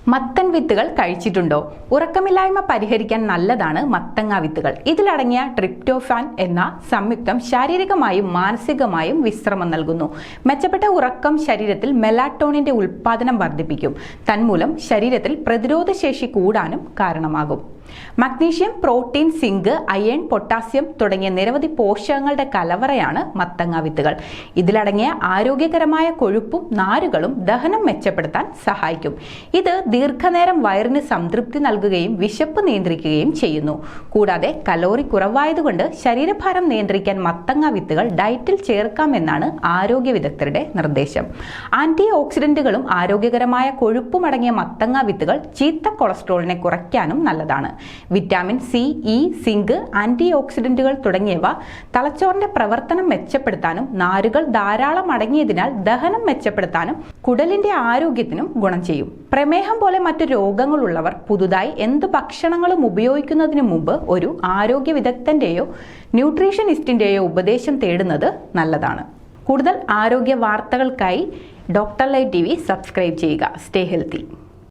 മത്തൻ വിത്തുകൾ കഴിച്ചിട്ടുണ്ടോ? ഉറക്കമില്ലായ്മ പരിഹരിക്കാൻ നല്ലതാണ് മത്തങ്ങ വിത്തുകൾ. ഇതിലടങ്ങിയ ട്രിപ്റ്റോഫാൻ എന്ന സംയുക്തം ശാരീരികമായും മാനസികമായും വിശ്രമം നൽകുന്നു. മെച്ചപ്പെട്ട ഉറക്കം ശരീരത്തിൽ മെലാറ്റോണിന്റെ ഉൽപ്പാദനം വർദ്ധിപ്പിക്കും. തന്മൂലം ശരീരത്തിൽ പ്രതിരോധശേഷി കൂടാനും കാരണമാകും. Magnesium, protein, zinc, iron, potassium തുടങ്ങിയ നിരവധി പോഷകങ്ങളുടെ കലവറയാണ് മത്തങ്ങ വിത്തുകൾ. ഇതിലടങ്ങിയ ആരോഗ്യകരമായ കൊഴുപ്പും നാരുകളും ദഹനം മെച്ചപ്പെടുത്താൻ സഹായിക്കും. ഇത് ദീർഘനേരം വയറിന് സംതൃപ്തി നൽകുകയും വിശപ്പ് നിയന്ത്രിക്കുകയും ചെയ്യുന്നു. കൂടാതെ കലോറി കുറവായതുകൊണ്ട് ശരീരഭാരം നിയന്ത്രിക്കാൻ മത്തങ്ങ വിത്തുകൾ ഡയറ്റിൽ ചേർക്കാമെന്നാണ് ആരോഗ്യ വിദഗ്ധരുടെ നിർദ്ദേശം. ആന്റി ഓക്സിഡന്റുകളും ആരോഗ്യകരമായ കൊഴുപ്പും അടങ്ങിയ മത്തങ്ങ വിത്തുകൾ ചീത്ത കൊളസ്ട്രോളിനെ കുറയ്ക്കാനും നല്ലതാണ്. വിറ്റാമിൻ സി, ഇ, സിങ്ക്, ആന്റി ഓക്സിഡന്റുകൾ തുടങ്ങിയവ തലച്ചോറിന്റെ പ്രവർത്തനം മെച്ചപ്പെടുത്താനും നാരുകൾ ധാരാളം അടങ്ങിയതിനാൽ ദഹനം മെച്ചപ്പെടുത്താനും കുടലിന്റെ ആരോഗ്യത്തിനും ഗുണം ചെയ്യും. പ്രമേഹം പോലെ മറ്റു രോഗങ്ങളുള്ളവർ പുതുതായി എന്ത് ഭക്ഷണങ്ങളും ഉപയോഗിക്കുന്നതിന് മുമ്പ് ഒരു ആരോഗ്യ വിദഗ്ധന്റെയോ ന്യൂട്രീഷനിസ്റ്റിന്റെയോ ഉപദേശം തേടുന്നത് നല്ലതാണ്. കൂടുതൽ ആരോഗ്യ വാർത്തകൾക്കായി ഡോക്ടർ ലൈവ് TV സബ്സ്ക്രൈബ് ചെയ്യുക. Stay healthy.